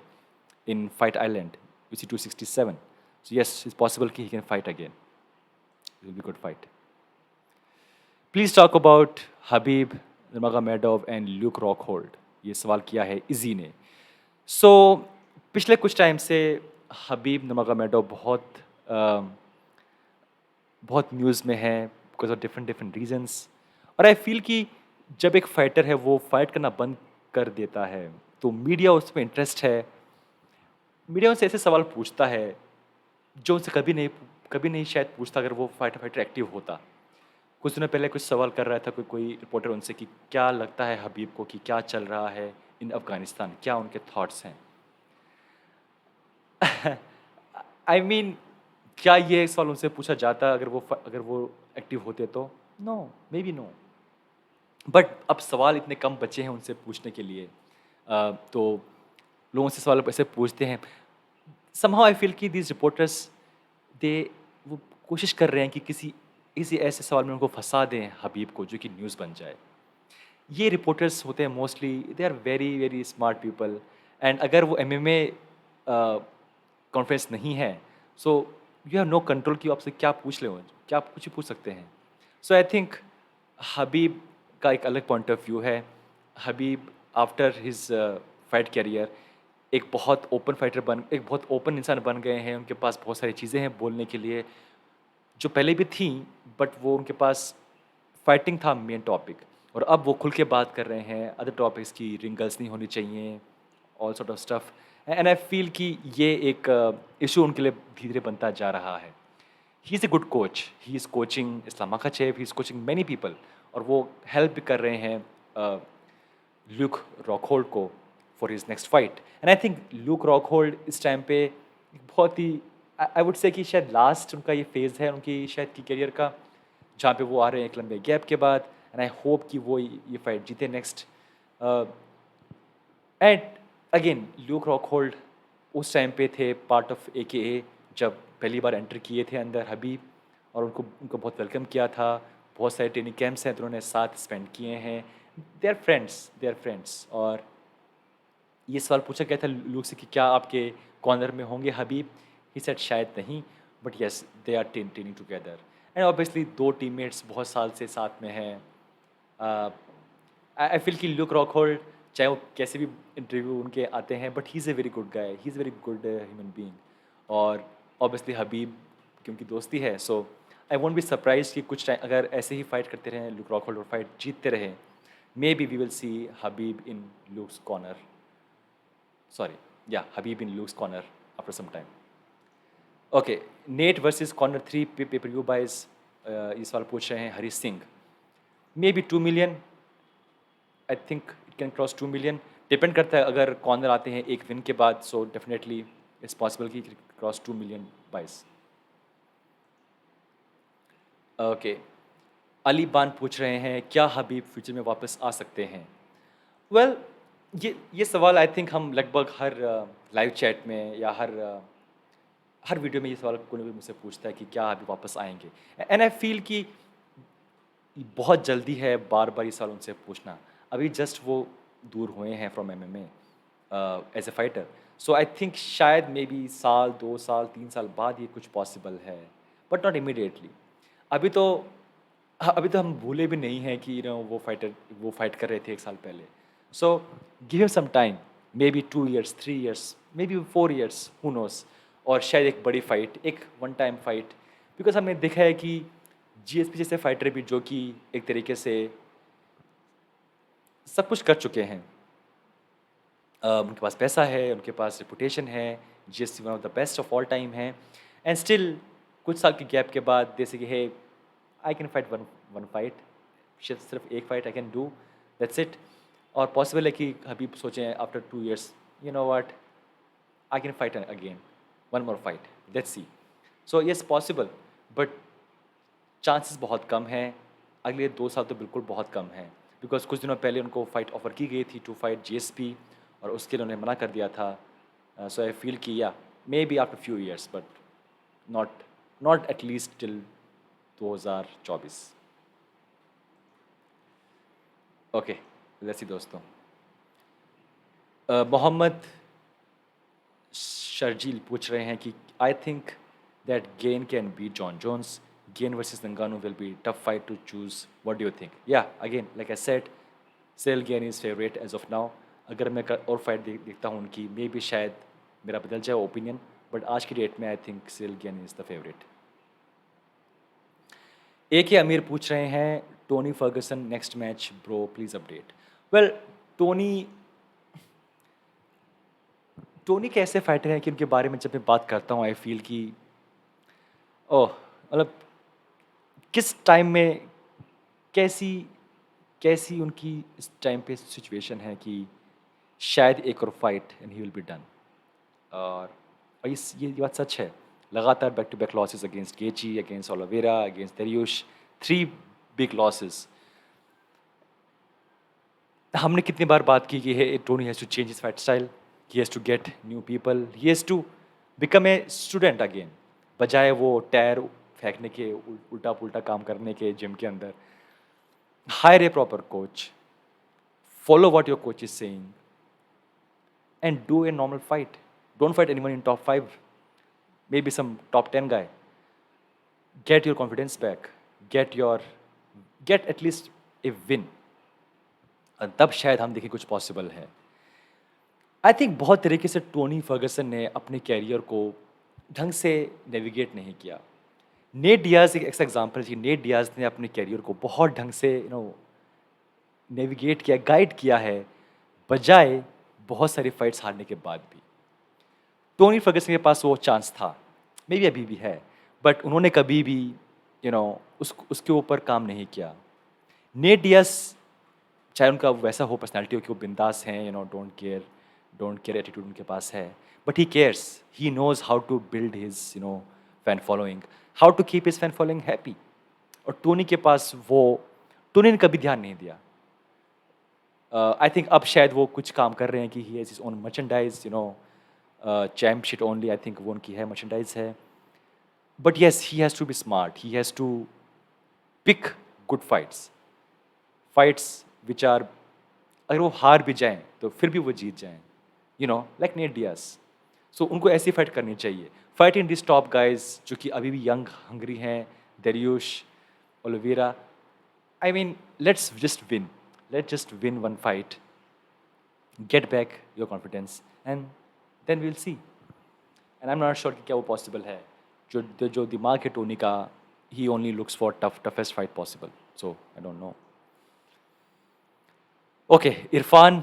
in Fight Island, UC 267. So yes, it's possible he can fight again. It will be a good fight. Please talk about Habib Nurmagomedov and Luke Rockhold. ये सवाल किया है easy ने। सो पिछले कुछ time से हबीब नurmagomedov बहुत news में है because of different different reasons. और आई फील कि जब एक फाइटर है वो फाइट करना बंद कर देता है तो मीडिया उसमें इंटरेस्ट है, मीडिया उनसे ऐसे सवाल पूछता है जो उनसे कभी नहीं शायद पूछता अगर वो फाइटर एक्टिव होता। कुछ दिनों पहले कुछ सवाल कर रहा था कोई रिपोर्टर उनसे कि क्या लगता है हबीब को कि क्या चल रहा है इन अफ़गानिस्तान, क्या उनके थॉट्स हैं। आई मीन क्या ये सवाल उनसे पूछा जाता अगर वो एक्टिव होते तो? No, maybe no. But अब सवाल इतने कम बचे हैं उनसे पूछने के लिए, तो लोगों से सवाल ऐसे पूछते हैं। समहाउ आई फील कि दीज रिपोर्टर्स दे वो कोशिश कर रहे हैं कि किसी ऐसे सवाल में उनको फंसा दें हबीब को जो कि न्यूज़ बन जाए। ये रिपोर्टर्स होते हैं mostly, they are very very smart people. And अगर वो एमएमए कॉन्फ्रेंस नहीं है so you have no control कि आपसे क्या पूछ ले, क्या आप कुछ भी पूछ सकते हैं। सो आई थिंक हबीब का एक अलग पॉइंट ऑफ व्यू है। हबीब आफ्टर हिज फाइट कैरियर एक बहुत ओपन इंसान बन गए हैं। उनके पास बहुत सारी चीज़ें हैं बोलने के लिए जो पहले भी थी, बट वो उनके पास फाइटिंग था मेन टॉपिक, और अब वो खुल के बात कर रहे हैं अदर टॉपिक्स की, रिंग गर्ल्स नहीं होनी चाहिए, all sort of stuff. And I feel कि ये एक इशू उनके लिए धीरे धीरे बनता जा रहा है। He is a good coach, he is coaching Islam Makhachev, he is coaching many people, और वो हेल्प भी कर रहे हैं ल्यूक रॉकहोल्ड को for his next fight. And I think Luke Rockhold इस टाइम पे बहुत ही आई वुड से कि शायद लास्ट उनका ये फेज़ है उनकी शायद की करियर का, जहाँ पे वो आ रहे हैं एक लंबे गैप के बाद। एंड आई होप कि वो ये फाइट जीते next. And again Luke Rockhold उस टाइम पे थे पार्ट ऑफ AKA जब पहली बार एंटर किए थे अंदर हबीब, और उनको बहुत वेलकम किया था। बहुत सारे ट्रेनिंग कैंप्स हैं तो उन्होंने साथ स्पेंड किए हैं। They are friends. और ये सवाल पूछा गया था लूक से कि क्या आपके कॉर्नर में होंगे हबीब, ही सेड शायद नहीं, but yes they are training together. And obviously दो टीममेट्स बहुत साल से साथ में हैं। आई फील कि ल्यूक रॉकहोल्ड चाहे वो कैसे भी इंटरव्यू उनके आते हैं but he is a very good guy, he is very good human being. और ऑब्वियसली हबीब की उनकी दोस्ती है, so I won't be surprise कि कुछ टाइम अगर ऐसे ही फाइट करते रहें ल्यूक रॉकहोल्ड और फाइट जीतते रहें, maybe we will see Khabib in Luke's corner, Khabib in Luke's corner after some time. Okay, Nate versus corner 3 pay per view buys, ये सवाल पूछ रहे हैं Harish Singh. Maybe 2 million, I think it can cross 2 million. Depend करता है अगर corner आते हैं एक विन के बाद, सो डेफिनेटली इट्स पॉसिबल कि क्रॉस 2 मिलियन बाइस। ओके, अली बान पूछ रहे हैं क्या हबीब फ्यूचर में वापस आ सकते हैं। वेल ये सवाल आई थिंक हम लगभग हर लाइव चैट में या हर वीडियो में ये सवाल कोई ना कोई मुझसे पूछता है कि क्या हबीब वापस आएंगे। एंड आई फील कि बहुत जल्दी है बार बार ये सवाल उनसे पूछना। अभी जस्ट वो दूर हुए हैं from MMA as a fighter, so I think शायद मे बी साल 2 साल 3 साल बाद ये कुछ पॉसिबल है, बट नॉट इमीडिएटली। अभी तो हम भूले भी नहीं हैं कि वो फाइट कर रहे थे एक साल पहले। So give some time, maybe 2 years 3 years maybe 4 years, who knows. और शायद एक बड़ी फाइट, एक वन टाइम फाइट, बिकॉज हमने देखा है कि GSP जैसे फाइटर भी जो कि एक तरीके से सब कुछ कर चुके हैं, उनके पास पैसा है, उनके पास रेपुटेशन है, GSP one of the best of all time है, एंड स्टिल कुछ साल के गैप के बाद जैसे कि है I can fight one fight, सिर्फ एक fight I can do, that's it. और पॉसिबल है कि हबीब सोचें after 2 years, you know what, I can fight again, one more fight, let's see. So yes possible, but chances बहुत कम हैं। अगले 2 साल तो बिल्कुल बहुत कम हैं, बिकॉज़ कुछ दिनों पहले उनको फाइट ऑफ़र की गई थी टू फाइट जीएसपी और उसके लिए उन्होंने मना कर दिया था। सो आई फ़ील कि या maybe after few years but not not at least till 2024। Okay, let's see दोस्तों। मोहम्मद शर्जील पूछ रहे हैं कि I think that Gane can beat Jon Jones, Gane versus Ngannou will be tough fight to choose, what do you think? Yeah again like I said, Ciryl Gane is favourite as of now. अगर मैं और fight देखता हूँ उनकी, मे भी शायद मेरा बदल जाए ओपिनियन, बट आज की डेट में I think Ciryl Gane is the favourite. A K Amir पूछ रहे हैं Tony Ferguson next match bro please update. Well, Tony Tony कैसे फाइटर हैं कि उनके बारे में जब मैं बात करता हूँ आई फील कि ओह, मतलब किस टाइम में कैसी कैसी उनकी इस टाइम पे सिचुएशन है कि शायद एक और fight and he will be done. और ये बात सच है। लगातार back to back losses against Gaethje, against Oliveira, against Dariush, 3 big losses. हमने कितनी बार बात की कि hey Tony has to change his fight style, he has to get new people, he has to become a student again, बजाय वो tyre फेंकने के, उल्टा पुल्टा काम करने के जिम के अंदर। Higher A proper coach, follow what your coach is saying, and do a normal fight. Don't fight anyone in top 5, maybe some top 10 guy. Get your confidence back. Get at least a win. तब शायद हम देखें कुछ possible है। I think बहुत तरीके से Tony Fergusson ने अपने कैरियर को ढंग से नेविगेट नहीं किया। नेट डियाज एक ऐसा एग्जाम्पल है। नेट डियाज ने अपने कैरियर को बहुत ढंग से नेविगेट किया, गाइड किया है, बजाय बहुत सारी फाइट्स हारने के बाद भी। टोनी फर्गसन के पास वो चांस था, मे बी अभी भी है, बट उन्होंने कभी भी उसके ऊपर काम नहीं किया। नेट डियाज, चाहे उनका वैसा हो पर्सनैलिटी हो कि वो बिंदास हैं, डोंट केयर एटीट्यूड उनके पास है, but he cares, he knows how to build his fan following, how to keep his fan following happy. और टोनी ने कभी ध्यान नहीं दिया। आई थिंक अब शायद वो कुछ काम कर रहे हैं कि he has his own merchandise, champ shit only, I think वो उनकी है, मर्चेंडाइज है। But yes, he has to be smart, he has to pick good fights which are, अगर वो हार भी जाएं तो फिर भी वो जीत जाएं, लाइक नेट डियाज। सो उनको ऐसी फाइट करनी चाहिए, fight in this top guys जो कि अभी भी यंग हंगरी हैं, Dariush, Oliveira. I mean let's just win one fight, get back your confidence, and then will see. And I am not sure कि क्या वो पॉसिबल है। जो दिमाग है टोनी का, he only looks for toughest fight possible, so I don't know. Okay, Irfan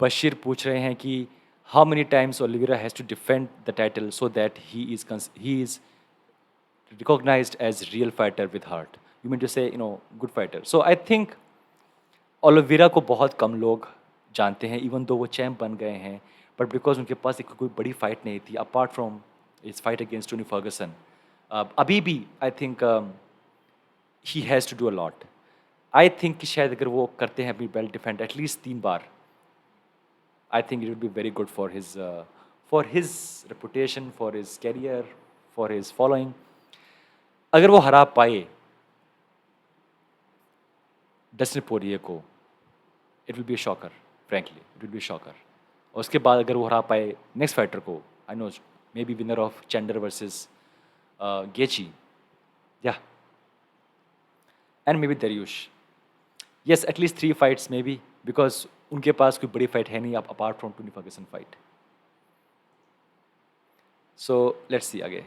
Bashir पूछ रहे हैं कि how many times Oliveira has to defend the title so that he is recognized as real fighter with heart. You mean to say, good fighter. So I think Oliveira को बहुत कम लोग जानते हैं, even though वो champ बन गए हैं, but because उनके पास एक कोई बड़ी फाइट नहीं थी अपार्ट फ्रॉम इस फाइट अगेंस्ट टोनी फर्गसन। अभी भी I think he has to do a lot. I think कि शायद अगर वो करते हैं अपनी बेल्ट डिफेंड एटलीस्ट 3 बार, I think it will be very good for his reputation, for his career, for his following. अगर वो हरा पाए डस्टिन पोरिये को, it will be shocker, frankly it will be shocker. और उसके बाद अगर वो हरा पाए नेक्स्ट फाइटर को, I know maybe winner of Chandler versus Gaethje, या and maybe Dariush. Yes, at least 3 fights maybe, because उनके पास कोई बड़ी फाइट है नहीं अब apart from Tony Ferguson fight. So let's see आगे।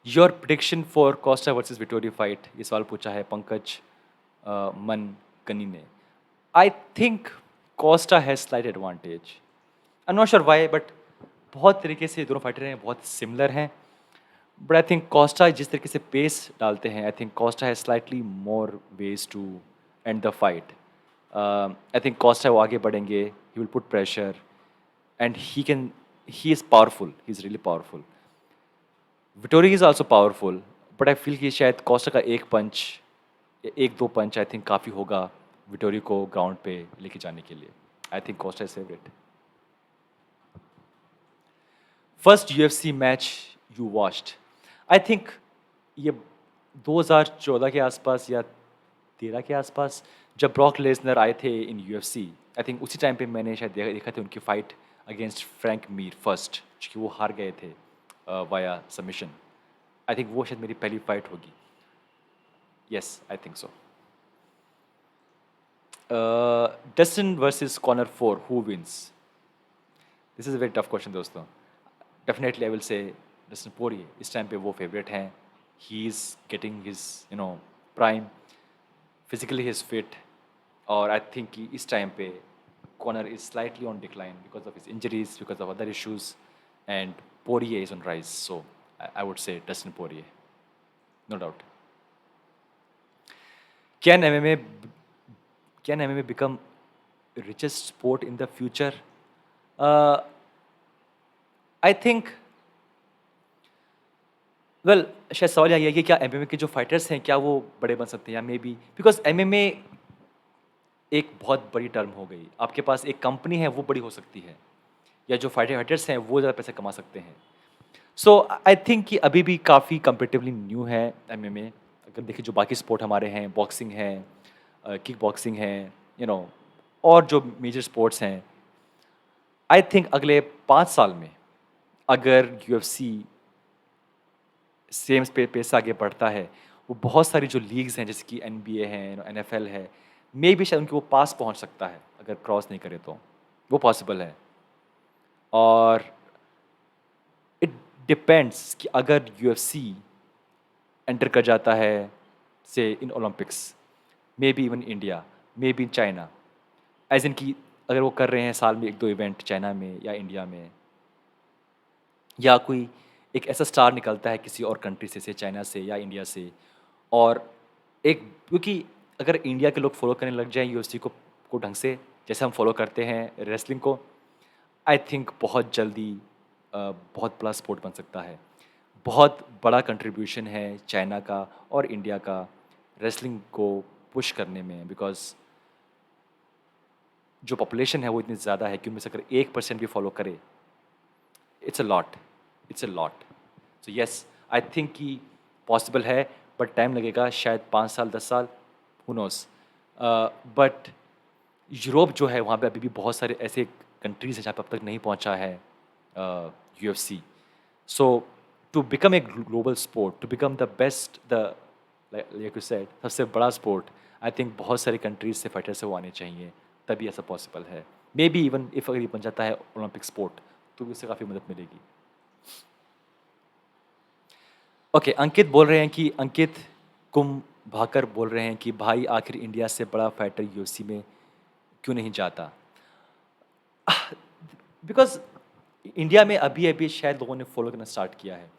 Your prediction for Costa versus Vettori fight, ये सवाल पूछा है पंकज मन कनी ने। I think Costa has slight advantage, I am not sure why, but बहुत तरीके से दोनों फाइटर हैं, बहुत सिमिलर हैं, बट आई थिंक कॉस्टा जिस तरीके से पेस डालते हैं, I think Costa has slightly more ways to end the fight. I think Costa वो आगे बढ़ेंगे, he will put pressure and he is powerful, he is really powerful. Vettori is also powerful, but I feel कि शायद Costa का एक पंच, 1-2 पंच I think काफ़ी होगा Vettori को ग्राउंड पे लेके जाने के लिए। I think Costa is favourite. First UFC match you watched? I think ये 2014 के आसपास या 13 के आसपास, जब ब्रॉक लेसनर आए थे इन यूएफसी। आई थिंक उसी टाइम पे मैंने शायद देखा था उनकी fight against Frank Mir first, क्योंकि वो हार गए थे वाया सबमिशन। आई थिंक वो शायद मेरी पहली फाइट होगी। Yes, I think so. Dustin versus Conor 4, who wins? This is a very tough question दोस्तों। Definitely I will say Dustin Poirier. इस टाइम पे वो फेवरेट हैं। He is getting his prime, physically he is fit, और I think कि इस time पे Conor is slightly on decline because of his injuries, because of other issues, and Poirier is on rise, so I would say Dustin Poirier, no doubt. Can MMA can MMA become richest sport in the future? Uh, I think, well शायद सवाल यही है कि क्या MMA के जो fighters हैं क्या वो बड़े बन सकते हैं, या मे बी बिकॉज एमएमए एक बहुत बड़ी टर्म हो गई। आपके पास एक कंपनी है वो बड़ी हो सकती है, या जो फाइटर्स हैं वो ज़्यादा पैसे कमा सकते हैं। सो आई थिंक कि अभी भी काफ़ी कंपेटिवली न्यू है एमएमए। अगर देखिए जो बाकी स्पोर्ट हमारे हैं, बॉक्सिंग है, किक बॉक्सिंग है, यू नो, और जो मेजर स्पोर्ट्स हैं, आई थिंक अगले 5 साल में अगर यूएफसी सेम पेस से आगे बढ़ता है, वो बहुत सारी जो लीग्स हैं जैसे कि एनबीए है, एनएफएल है, मे बी शायद उनके वो पास पहुंच सकता है अगर क्रॉस नहीं करे तो, वो पॉसिबल है। और इट डिपेंड्स कि अगर यूएफसी एंटर कर जाता है say in Olympics, maybe even India, maybe in China, as in कि अगर वो कर रहे हैं साल में 1-2 इवेंट चाइना में या इंडिया में, या कोई एक ऐसा स्टार निकलता है किसी और कंट्री से चाइना से या इंडिया से, और एक, क्योंकि अगर इंडिया के लोग फॉलो करने लग जाएं यूएफसी को ढंग से, जैसे हम फॉलो करते हैं रेसलिंग को, आई थिंक बहुत जल्दी बहुत बड़ा स्पोर्ट बन सकता है। बहुत बड़ा कंट्रीब्यूशन है चाइना का और इंडिया का रेसलिंग को पुश करने में, बिकॉज जो पॉपुलेशन है वो इतनी ज़्यादा है कि उनमें से अगर 1% भी फॉलो करे, it's a lot, it's a lot. So yes, I think कि पॉसिबल है, बट टाइम लगेगा, शायद 5 साल 10 साल, हु नोस। बट यूरोप जो है वहाँ पे अभी भी बहुत सारे ऐसे कंट्रीज हैं जहाँ पे अब तक नहीं पहुँचा है UFC. So to become a global sport, to become the best, the like you said सबसे बड़ा स्पोर्ट, आई थिंक बहुत सारी कंट्रीज से फाइटर से वो आने चाहिए, तभी ऐसा पॉसिबल है। मे बी इवन इफ अगर ये बन जाता है ओलंपिक स्पोर्ट, तो भी उससे काफ़ी मदद मिलेगी। ओके, अंकित बोल रहे हैं कि अंकित कुम भाकर बोल रहे हैं कि भाई आखिर इंडिया से बड़ा फाइटर यूएफसी में क्यों नहीं जाता? बिकॉज इंडिया में अभी अभी शायद लोगों ने फॉलो करना स्टार्ट किया है।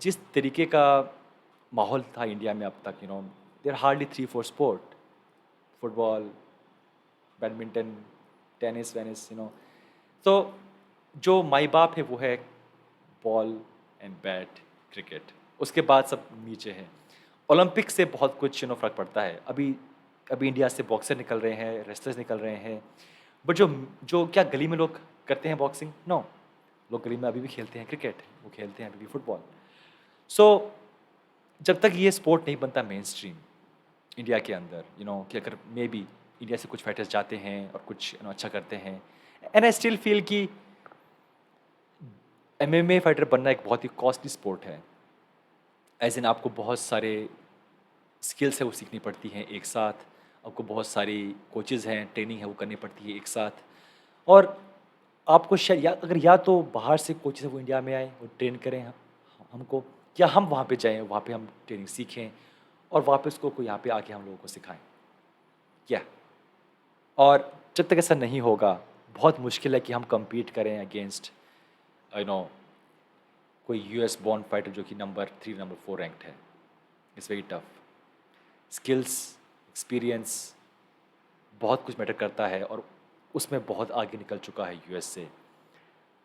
जिस तरीके का माहौल था इंडिया में अब तक, there hardly 3-4 sport, football, badminton, tennis वेनिस, तो जो माई बाप है वो है बॉल एंड बैट, क्रिकेट, उसके बाद सब नीचे हैं। ओलंपिक से बहुत कुछ फ़र्क पड़ता है। अभी अभी इंडिया से बॉक्सर निकल रहे हैं, रेसलर्स निकल रहे हैं, बट जो जो क्या गली में लोग करते हैं बॉक्सिंग? नो, लोग गली में अभी भी खेलते हैं क्रिकेट, वो खेलते हैं अभी भी फुटबॉल। सो जब तक ये स्पोर्ट नहीं बनता मेन स्ट्रीम इंडिया के अंदर, कि अगर मे बी इंडिया से कुछ फाइटर्स जाते हैं और कुछ अच्छा करते हैं, एंड आई स्टिल फील कि एमएमए फाइटर बनना एक बहुत ही कॉस्टली स्पोर्ट है। एज इन आपको बहुत सारे स्किल्स है वो सीखनी पड़ती हैं एक साथ, आपको बहुत सारी कोचेज़ हैं, ट्रेनिंग है वो करनी पड़ती है एक साथ, और आपको शायद या तो बाहर से कोचेज़ है वो इंडिया में आए, वो ट्रेन करें हमको, या हम वहाँ पे जाएँ, वहाँ पे हम ट्रेनिंग सीखें और वापस को कोई यहाँ पे आके हम लोगों को सिखाएं। या और जब तक ऐसा नहीं होगा, बहुत मुश्किल है कि हम compete करें अगेंस्ट यू नो कोई यूएस बॉर्न फाइटर जो कि नंबर 3 नंबर 4 रैंक्ड है। It's very tough. Skills, experience, बहुत कुछ मैटर करता है, और उसमें बहुत आगे निकल चुका है यूएस से।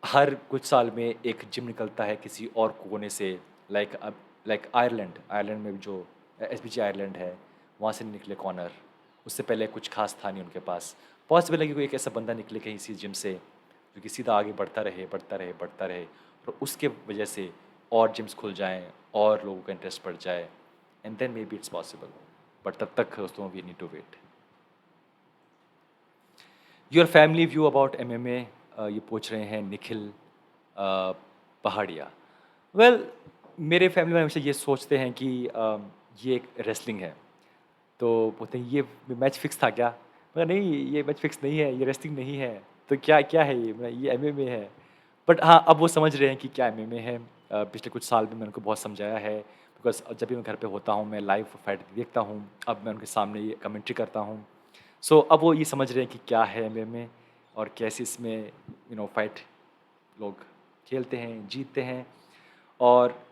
हर कुछ साल में एक जिम निकलता है किसी और कोने से, लाइक अब लाइक आयरलैंड आयरलैंड में जो एसबीजी आयरलैंड है, वहाँ से निकले कॉनर। उससे पहले कुछ खास था नहीं उनके पास। पॉसिबल है कि कोई एक ऐसा बंदा निकले कहीं इसी जिम से जो कि सीधा आगे बढ़ता रहे बढ़ता रहे बढ़ता रहे, और उसके वजह से और जिम्स खुल जाएं और लोगों का इंटरेस्ट बढ़ जाए, and then maybe it's possible. But तब तक दोस्तों we need to wait. Your family view about MMA, ये पूछ रहे हैं निखिल पहाड़िया। वेल, मेरे फैमिली में हमेशा ये सोचते हैं कि ये एक रेसलिंग है, तो बोलते हैं ये मैच फिक्स था क्या? मगर नहीं, ये मैच फिक्स नहीं है, ये रेसलिंग नहीं है। तो क्या क्या है ये? ये एमएमए है। बट हाँ, अब वो समझ रहे हैं कि क्या एमएमए है। पिछले कुछ साल में मैंने उनको बहुत समझाया है, बिकॉज़ जब भी मैं घर पे होता हूँ, मैं लाइव फाइट देखता हूँ। अब मैं उनके सामने ये कमेंट्री करता हूँ। सो अब वो ये समझ रहे हैं कि क्या है एमएमए और कैसे इसमें फाइट लोग खेलते हैं, जीतते हैं। और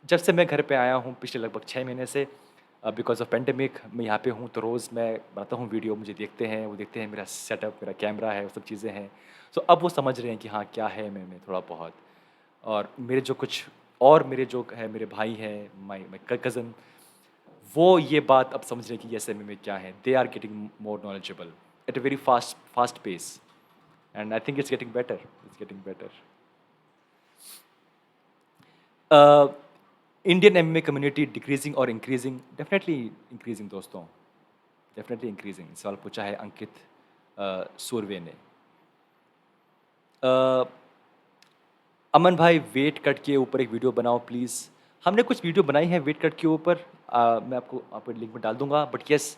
जब से मैं घर पे आया हूँ पिछले लगभग 6 महीने से, बिकॉज़ ऑफ पैंडेमिक मैं यहाँ पे हूँ, तो रोज़ मैं बनाता हूँ वीडियो, मुझे देखते हैं, वो देखते हैं मेरा सेटअप, मेरा कैमरा है, वो सब चीज़ें हैं। सो अब वो समझ रहे हैं कि हाँ, क्या है एमएमए थोड़ा बहुत। और मेरे जो है मेरे भाई हैं, माय माय कज़न, वो ये बात अब समझ रहे हैं कि ये एमएमए क्या है। They are getting more knowledgeable at a very fast fast pace, and I think it's getting better. Indian MMA community decreasing और इंक्रीजिंग? डेफिनेटली इंक्रीजिंग दोस्तों, डेफिनेटली इंक्रीजिंग। सवाल पूछा है अंकित सूर्वे ने। अ, अमन भाई, वेट कट के ऊपर एक वीडियो बनाओ प्लीज़। हमने कुछ वीडियो बनाई है वेट कट के ऊपर, मैं आपको लिंक में डाल दूंगा। बट यस,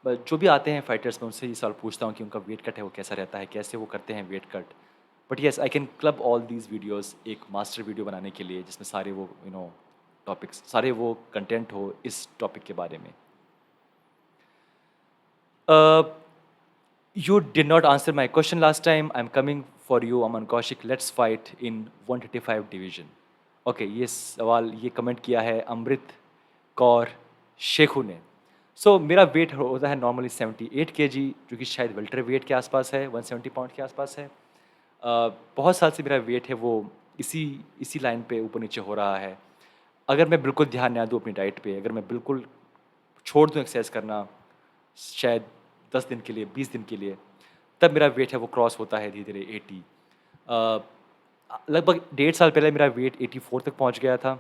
जो भी आते हैं फाइटर्स, मैं उनसे ये सवाल पूछता हूँ कि उनका वेट कट है वो कैसा रहता है, कैसे वो करते हैं weight cut. But yes, I can club all these videos एक मास्टर वीडियो बनाने के लिए, जिसमें सारे वो टॉपिक्स, सारे वो कंटेंट हो इस टॉपिक के बारे में। You did not answer my question last time. I'm coming for you, Aman Kaushik. Let's fight in 135 division. Okay, ये कमेंट किया है अमृत कौर शेखू ने। मेरा वेट होता है नॉर्मली 78 केजी, जो कि शायद वेल्टर वेट के आसपास है, 170 पाउंड के आसपास है। बहुत साल से मेरा वेट है वो इसी इसी लाइन पे ऊपर नीचे हो रहा है। अगर मैं बिल्कुल ध्यान ना दूँ अपनी डाइट पे, अगर मैं बिल्कुल छोड़ दूँ एक्सरसाइज करना, शायद 10 दिन के लिए, 20 दिन के लिए, तब मेरा वेट है वो क्रॉस होता है धीरे-धीरे 80। लगभग 1.5 साल पहले मेरा वेट 84 तक पहुंच गया था,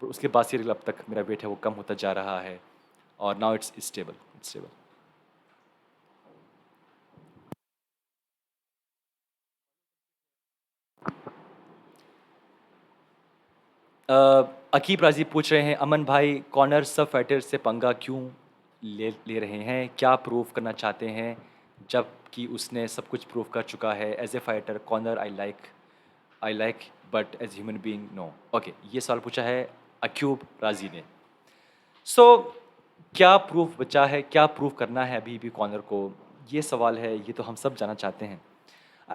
पर उसके बाद से अब तक मेरा वेट है वो कम होता जा रहा है, और now it's stable, it's stable. Aqib Raji पूछ रहे हैं, अमन भाई, कॉर्नर सब फाइटर से पंगा क्यों ले ले रहे हैं? क्या प्रूव करना चाहते हैं, जबकि उसने सब कुछ प्रूव कर चुका है? As a fighter corner I like, but as human being no. Okay, ये सवाल पूछा है अक्यूब राजी ने। क्या प्रूफ बचा है, क्या प्रूफ करना है अभी भी कॉर्नर को? ये सवाल है, ये तो हम सब जानना चाहते हैं।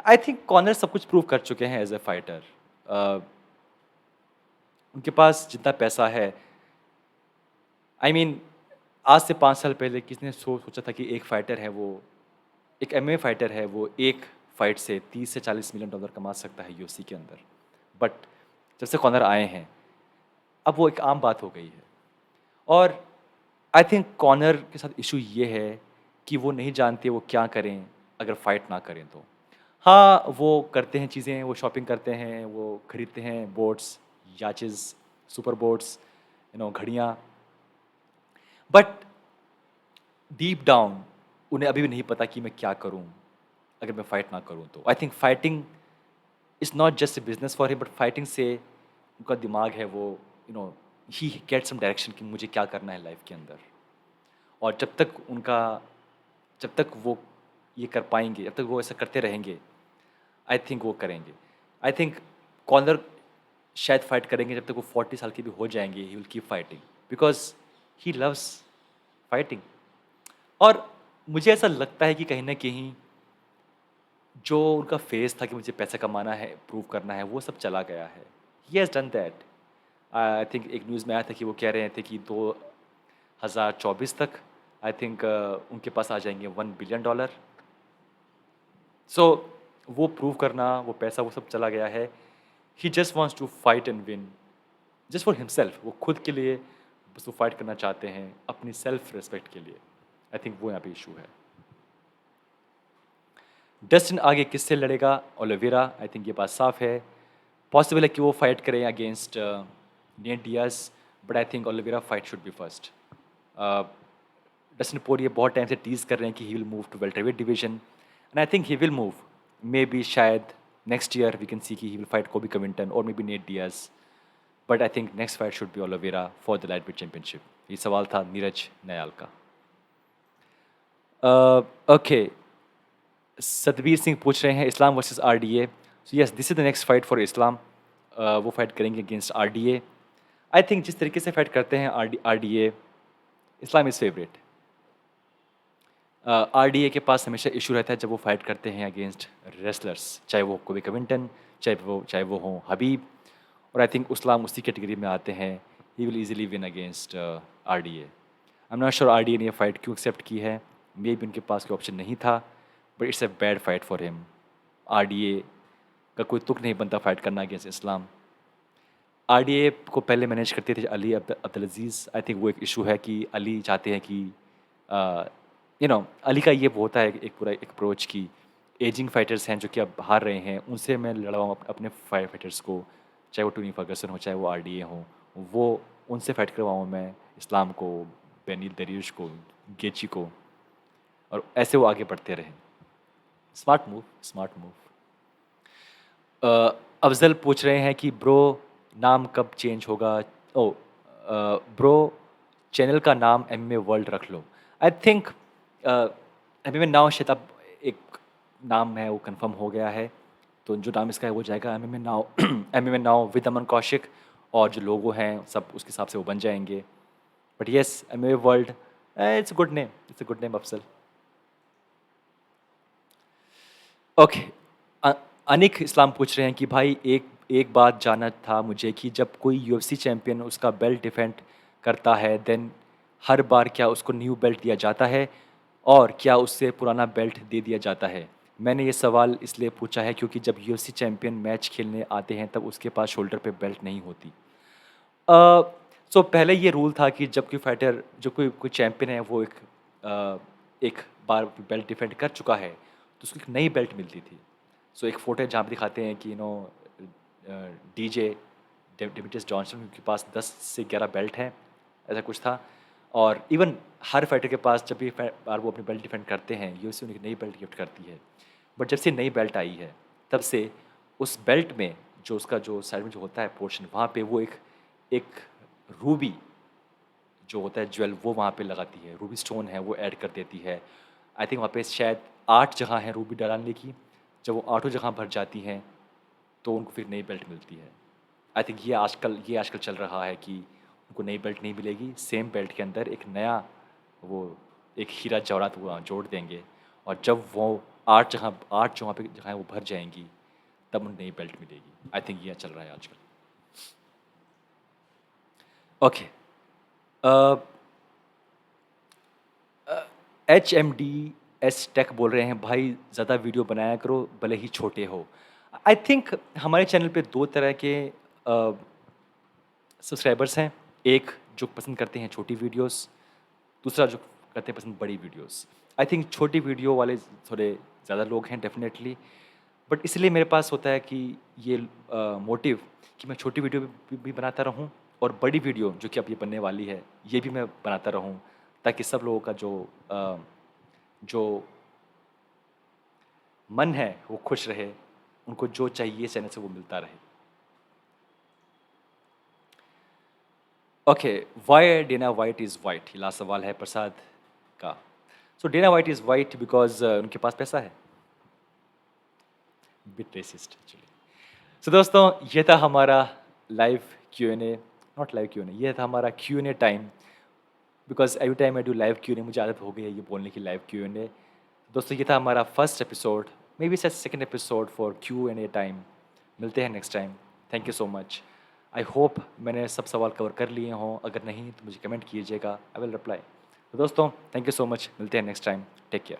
आई थिंक कॉर्नर सब कुछ प्रूव कर चुके हैं एज ए फाइटर। उनके पास जितना पैसा है, आई मीन, आज से 5 साल पहले किसने सोचा था कि एक फाइटर है वो, एक एमएमए फाइटर है वो, एक फाइट से 30 से 40 मिलियन डॉलर कमा सकता है यूएफसी के अंदर। बट जब से कॉर्नर आए हैं, अब वो एक आम बात हो गई है। और आई थिंक कॉर्नर के साथ इशू ये है कि वो नहीं जानते वो क्या करें अगर फाइट ना करें तो। हाँ, वो करते हैं चीज़ें, वो शॉपिंग करते हैं, वो खरीदते हैं बोट्स, याचेस, सुपर बोट्स, घड़ियाँ। बट डीप डाउन उन्हें अभी भी नहीं पता कि मैं क्या करूं अगर मैं फाइट ना करूं तो। I think fighting is not just a business for him, but fighting से उनका दिमाग है वो, ही गेट सम डायरेक्शन कि मुझे क्या करना है लाइफ के अंदर। और जब तक वो ये कर पाएंगे, जब तक वो ऐसा करते रहेंगे, आई थिंक वो करेंगे। आई थिंक कॉर्नर शायद फाइट करेंगे जब तक वो 40 साल के भी हो जाएंगे, he will keep fighting because he loves fighting. और मुझे ऐसा लगता है कि कहीं ना कहीं जो उनका फेस था कि मुझे पैसा कमाना है, प्रूव करना है, वो सब चला गया है। He has done that. I think एक न्यूज़ में आया था कि वो कह रहे थे कि 2024 तक आई थिंक उनके पास आ जाएंगे $1 बिलियन। सो वो प्रूव करना, वो पैसा, वो सब चला गया है। He just wants to fight and win, just for himself. वो खुद के लिए बस वो फाइट करना चाहते हैं, अपनी सेल्फ रिस्पेक्ट के लिए। आई थिंक वो यहाँ पे इशू है। डस्टिन आगे किससे लड़ेगा? ओलिवेरा। आई थिंक ये बात साफ है। पॉसिबल है कि वो फाइट करें against Nate Diaz, but I think Oliveira fight should be first. Dustin Poirier बहुत टाइम से टीज कर रहे हैं कि he will move to welterweight division, and I think he will move. Maybe शायद next year we can see कि he will fight Colby Covington और maybe Nate Diaz, but I think next fight should be Oliveira for the lightweight championship. ये सवाल था नीरज नयाल का। Okay, Satbir Singh पूछ रहे हैं Islam versus RDA. So yes, this is the next fight for Islam. वो फाइट करेंगे अगेंस्ट आरडीए। आई थिंक जिस तरीके से फाइट करते हैं RDA, Islam is favourite. RDA के पास हमेशा इशू रहता है जब वो फाइट करते हैं अगेंस्ट रेसलर्स, चाहे वो कोबी कविंटन, चाहे वो हों हबीब, और आई थिंक इस्लाम उसी कैटेगरी में आते हैं। He will easily win against RDA. I am not sure RDA ने ये फाइट क्यों एक्सेप्ट की है, मे बी उनके पास कोई ऑप्शन नहीं था, but it's a bad fight for him. RDA का कोई तुक नहीं बनता फाइट करना अगेंस्ट इस्लाम। आरडीए को पहले मैनेज करते थे अली अब्दुल अजीज़। आई थिंक वो एक इशू है कि अली चाहते हैं कि अली का ये होता है एक पूरा एक अप्रोच की एजिंग फाइटर्स हैं जो कि अब हार रहे हैं, उनसे मैं लड़वाऊँ अपने फाइटर्स को, चाहे वो टोनी फर्गसन हो, चाहे वो आरडीए हो, वो उनसे फाइट करवाऊँ मैं इस्लाम को, बेनिल दरियुश को, गेची को, और ऐसे वो आगे बढ़ते रहें। Smart move, smart move. Afzal पूछ रहे हैं कि ब्रो नाम कब चेंज होगा? ओ ब्रो, चैनल का नाम एमएमए वर्ल्ड रख लो। आई थिंक एमएमए नाउ शायद अब एक नाम है वो कंफर्म हो गया है, तो जो नाम इसका है वो जाएगा MMA now. MMA now with Aman Kaushik, और जो लोगो हैं सब उसके हिसाब से वो बन जाएंगे। But yes, MMA world, it's a good name, it's a good name Afzal. Okay, Anik Islam पूछ रहे हैं कि भाई एक एक बात जानना था मुझे कि जब कोई यूएफसी चैंपियन उसका बेल्ट डिफेंड करता है, देन हर बार क्या उसको न्यू बेल्ट दिया जाता है, और क्या उससे पुराना बेल्ट दे दिया जाता है? मैंने ये सवाल इसलिए पूछा है क्योंकि जब यूएफसी चैंपियन मैच खेलने आते हैं तब उसके पास शोल्डर पे बेल्ट नहीं होती। सो पहले ये रूल था कि जब कोई फाइटर, जो कोई कोई चैंपियन है, वो एक बार बेल्ट डिफेंड कर चुका है तो उसको एक नई बेल्ट मिलती थी। सो एक फ़ोटो जहाँ पे दिखाते हैं कि डीजे डेमिट्रियस जॉनसन के पास 10 से 11 बेल्ट हैं, ऐसा कुछ था। और इवन हर फाइटर के पास जब भी बार वो अपनी बेल्ट डिफेंड करते हैं, यूएफसी उन्हें एक नई बेल्ट गिफ्ट करती है। बट जब से नई बेल्ट आई है तब से उस बेल्ट में जो उसका जो साइड में जो होता है पोर्शन, वहाँ पे वो एक एक रूबी जो होता है ज्वेल, वो वहाँ पे लगाती है, रूबी स्टोन है वो ऐड कर देती है। आई थिंक वहाँ पे शायद 8 जगह हैं रूबी डालने की। जब वो 8 जगह भर जाती हैं तो उनको फिर नई बेल्ट मिलती है। आई थिंक ये आजकल चल रहा है कि उनको नई बेल्ट नहीं मिलेगी, सेम बेल्ट के अंदर एक नया वो एक हीरा जवाहरात वो जोड़ देंगे, और जब वो 8 जगह पे जगह वो भर जाएंगी तब उन्हें नई बेल्ट मिलेगी। आई थिंक ये चल रहा है आजकल। ओके, HMDS टेक बोल रहे हैं भाई ज़्यादा वीडियो बनाया करो भले ही छोटे हो। आई थिंक हमारे चैनल पे 2 तरह के सब्सक्राइबर्स हैं, एक जो पसंद करते हैं छोटी वीडियोस, दूसरा जो करते हैं पसंद बड़ी वीडियोस। आई थिंक छोटी वीडियो वाले थोड़े ज़्यादा लोग हैं डेफिनेटली, बट इसलिए मेरे पास होता है कि ये मोटिव कि मैं छोटी वीडियो भी बनाता रहूं, और बड़ी वीडियो जो कि अब ये बनने वाली है ये भी मैं बनाता रहूं, ताकि सब लोगों का जो मन है वो खुश रहे, उनको जो चाहिए चैनल से वो मिलता रहे। Okay, why Dana White is white, ये लास्ट सवाल है प्रसाद का। So Dana White is white because उनके पास पैसा है। Bit resist actually. सो दोस्तों, ये था हमारा live Q&A, not live Q&A, ये था हमारा Q&A time. Because every time I do live Q&A, मुझे आदत हो गई है ये बोलने की, लाइव Q&A। दोस्तों, ये था हमारा first episode, may be second episode for Q&A time. मिलते हैं next time. Thank you so much. I hope मैंने सब सवाल कवर कर लिए हों, अगर नहीं तो मुझे कमेंट कीजिएगा, आई विल रिप्लाई। तो दोस्तों, थैंक यू सो मच, मिलते हैं नेक्स्ट टाइम। Take care.